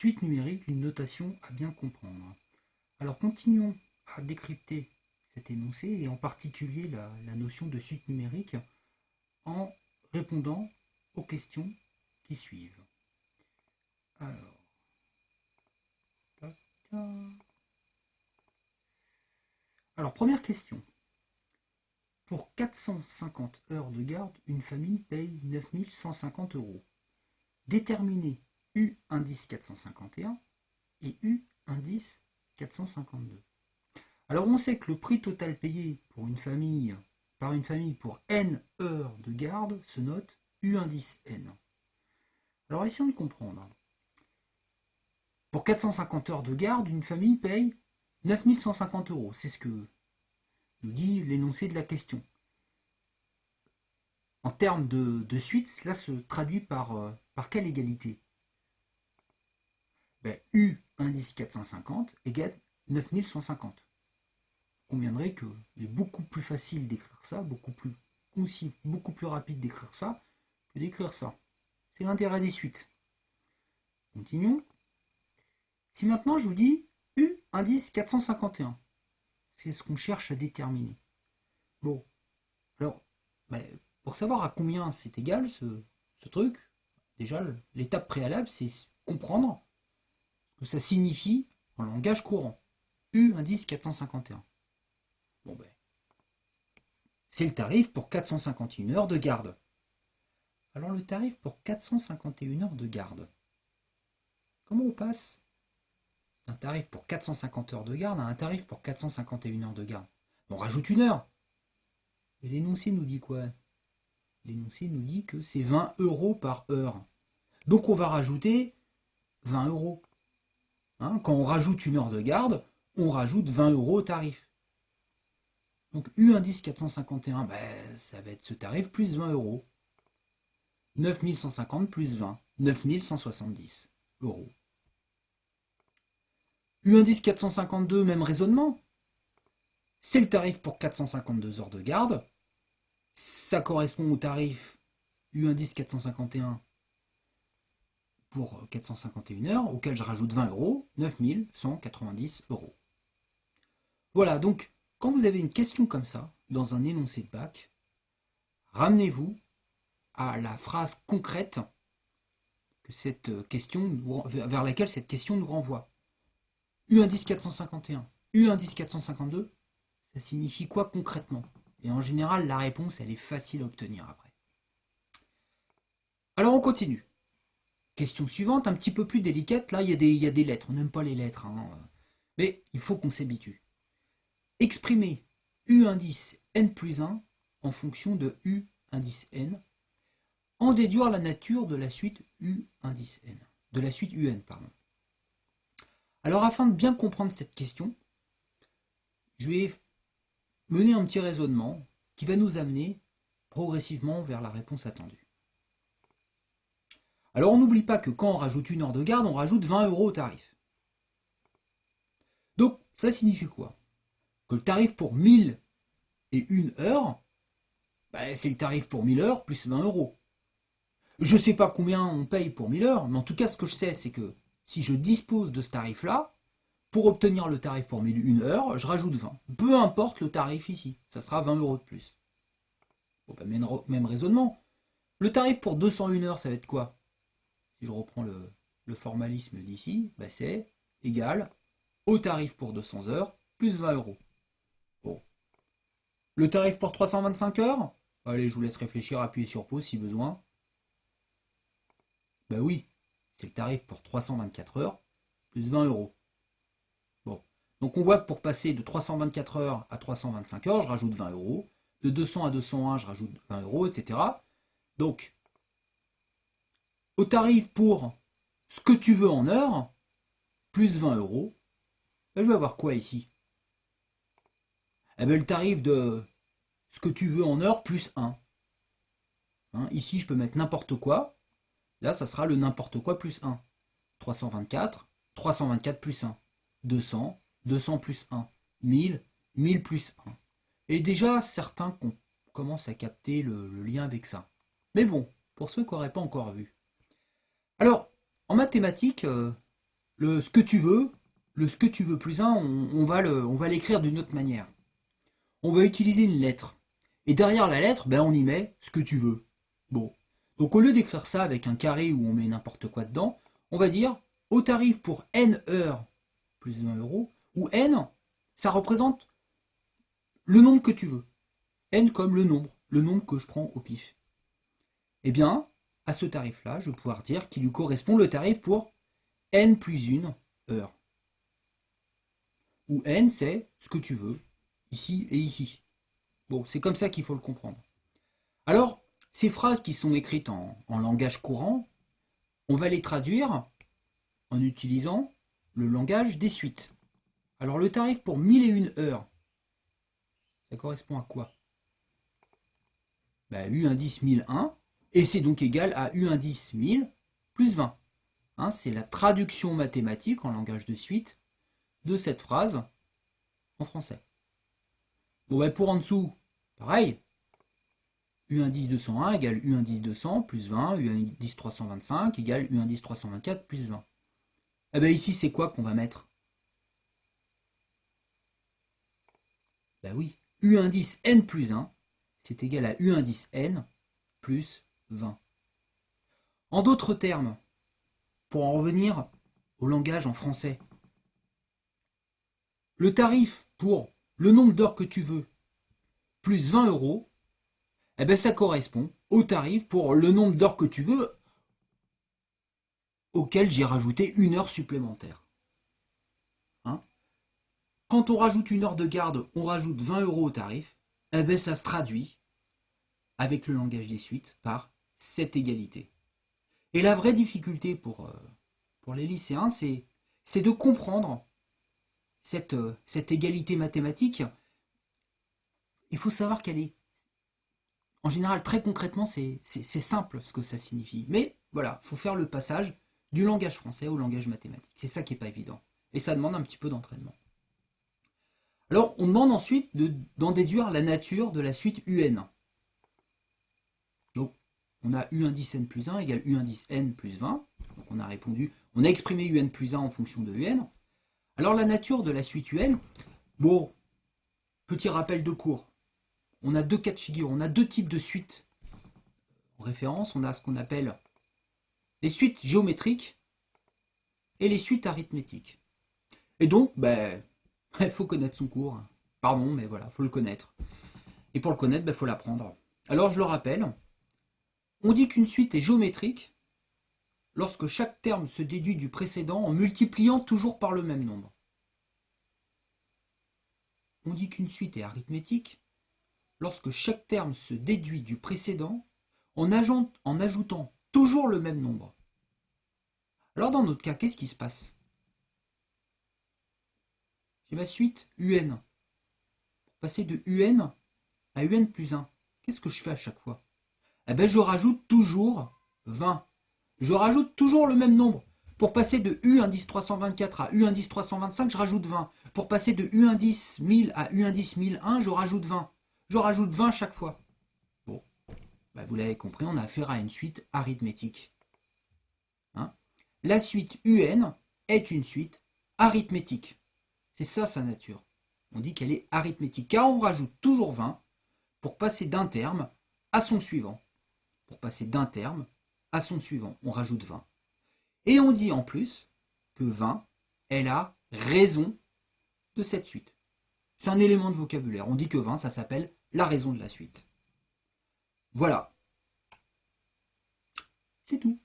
Suite numérique, une notation à bien comprendre. Alors continuons à décrypter cet énoncé et en particulier la notion de suite numérique en répondant aux questions qui suivent. Alors, première question. Pour 450 heures de garde, une famille paye 9150 euros. Déterminez U indice 451 et U indice 452. Alors on sait que le prix total payé pour par une famille pour N heures de garde se note U indice N. Alors essayons de comprendre. Pour 450 heures de garde, une famille paye 9150 euros. C'est ce que nous dit l'énoncé de la question. En termes de suite, cela se traduit par quelle égalité? U indice 450 égale 9150. On conviendrait qu'il est beaucoup plus facile d'écrire ça, beaucoup plus concis, beaucoup plus rapide d'écrire ça que d'écrire ça. C'est l'intérêt des suites. Continuons. Si maintenant je vous dis U indice 451, c'est ce qu'on cherche à déterminer. Bon, alors, pour savoir à combien c'est égal ce truc, déjà l'étape préalable c'est comprendre ce que ça signifie en langage courant. U indice 451. Bon c'est le tarif pour 451 heures de garde. Alors le tarif pour 451 heures de garde, comment on passe d'un tarif pour 450 heures de garde à un tarif pour 451 heures de garde? On rajoute une heure. Et l'énoncé nous dit quoi? L'énoncé nous dit que c'est 20 euros par heure. Donc on va rajouter 20 euros. Quand on rajoute une heure de garde, on rajoute 20 euros au tarif. Donc U indice 451, ça va être ce tarif plus 20 euros. 9150 plus 20, 9170 euros. U indice 452, même raisonnement. C'est le tarif pour 452 heures de garde. Ça correspond au tarif U indice 451 pour 451 heures, auquel je rajoute 20 euros, 9190 euros. Voilà, donc quand vous avez une question comme ça, dans un énoncé de bac, ramenez-vous à la phrase concrète que cette question, vers laquelle cette question nous renvoie. U indice 451, U indice 452, ça signifie quoi concrètement? Et en général, la réponse, elle est facile à obtenir après. Alors on continue. Question suivante, un petit peu plus délicate. Là, il y a des lettres. On n'aime pas les lettres. Mais il faut qu'on s'habitue. Exprimer U indice N plus 1 en fonction de U indice N. En déduire la nature de la suite U indice N. De la suite UN, pardon. Alors, afin de bien comprendre cette question, je vais mener un petit raisonnement qui va nous amener progressivement vers la réponse attendue. Alors on n'oublie pas que quand on rajoute une heure de garde, on rajoute 20 euros au tarif. Donc ça signifie quoi? Que le tarif pour 1001 heures, c'est le tarif pour 1000 heures plus 20 euros. Je ne sais pas combien on paye pour 1000 heures, mais en tout cas ce que je sais c'est que si je dispose de ce tarif-là, pour obtenir le tarif pour 1001 heures, je rajoute 20. Peu importe le tarif ici, ça sera 20 euros de plus. Même raisonnement. Le tarif pour 201 heures, ça va être quoi? Si je reprends le formalisme d'ici, c'est égal au tarif pour 200 heures plus 20 euros. Bon. Le tarif pour 325 heures, allez, je vous laisse réfléchir, appuyer sur pause si besoin. Oui, c'est le tarif pour 324 heures plus 20 euros. Bon. Donc on voit que pour passer de 324 heures à 325 heures, je rajoute 20 euros. De 200 à 201, je rajoute 20 euros, etc. Donc, au tarif pour ce que tu veux en heure, plus 20 euros, je vais avoir quoi ici? Le tarif de ce que tu veux en heure plus 1. Ici, je peux mettre n'importe quoi. Là, ça sera le n'importe quoi plus 1. 324, 324 plus 1. 200, 200 plus 1. 1000, 1000 plus 1. Et déjà, certains commencent à capter le lien avec ça. Mais bon, pour ceux qui n'auraient pas encore vu. Alors, en mathématiques, ce que tu veux, le ce que tu veux plus 1, on va l'écrire d'une autre manière. On va utiliser une lettre. Et derrière la lettre, ben on y met ce que tu veux. Bon. Donc au lieu d'écrire ça avec un carré où on met n'importe quoi dedans, on va dire au tarif pour n heures plus 20 euros, où n, ça représente le nombre que tu veux. N comme le nombre que je prends au pif. Eh bien, à ce tarif-là, je vais pouvoir dire qu'il lui correspond le tarif pour n plus 1 heure. Où n, c'est ce que tu veux, ici et ici. Bon, c'est comme ça qu'il faut le comprendre. Alors, ces phrases qui sont écrites en langage courant, on va les traduire en utilisant le langage des suites. Alors, le tarif pour 1001 heures, ça correspond à quoi? U indice 1001, et c'est donc égal à U indice 1000 plus 20. Hein, c'est la traduction mathématique en langage de suite de cette phrase en français. Bon, pour en dessous, pareil. U indice 201 égale U indice 200 plus 20, U indice 325 égale U indice 324 plus 20. Eh bien ici, c'est quoi qu'on va mettre? Ben oui, U indice n plus 1, c'est égal à U indice n plus 20. En d'autres termes, pour en revenir au langage en français, le tarif pour le nombre d'heures que tu veux plus 20 euros, eh bien ça correspond au tarif pour le nombre d'heures que tu veux auquel j'ai rajouté une heure supplémentaire. Hein? Quand on rajoute une heure de garde, on rajoute 20 euros au tarif, eh bien ça se traduit avec le langage des suites par cette égalité. Et la vraie difficulté pour les lycéens, c'est de comprendre cette égalité mathématique. Il faut savoir qu'elle est, en général, très concrètement, c'est simple ce que ça signifie. Mais voilà, il faut faire le passage du langage français au langage mathématique. C'est ça qui n'est pas évident. Et ça demande un petit peu d'entraînement. Alors, on demande ensuite d'en déduire la nature de la suite UN. Donc, on a U indice n plus 1 égale U indice n plus 20. Donc, on a exprimé UN plus 1 en fonction de UN. Alors, la nature de la suite UN, bon, petit rappel de cours. On a deux cas de figure, on a deux types de suites en référence. On a ce qu'on appelle les suites géométriques et les suites arithmétiques. Et donc, il faut connaître son cours. Pardon, mais voilà, il faut le connaître. Et pour le connaître, il faut l'apprendre. Alors, je le rappelle, on dit qu'une suite est géométrique lorsque chaque terme se déduit du précédent en multipliant toujours par le même nombre. On dit qu'une suite est arithmétique lorsque chaque terme se déduit du précédent en ajoutant toujours le même nombre. Alors dans notre cas, qu'est-ce qui se passe? J'ai ma suite UN. Pour passer de UN à UN plus 1, qu'est-ce que je fais à chaque fois? Eh bien, je rajoute toujours 20. Je rajoute toujours le même nombre. Pour passer de U indice 324 à U indice 325, je rajoute 20. Pour passer de U indice 1000 à U indice 1001, je rajoute 20. Je rajoute 20 chaque fois. Bon, vous l'avez compris, on a affaire à une suite arithmétique. Hein? La suite UN est une suite arithmétique. C'est ça sa nature. On dit qu'elle est arithmétique, car on rajoute toujours 20 pour passer d'un terme à son suivant. Pour passer d'un terme à son suivant, on rajoute 20. Et on dit en plus que 20 est la raison de cette suite. C'est un élément de vocabulaire. On dit que 20, ça s'appelle la raison de la suite. Voilà. C'est tout.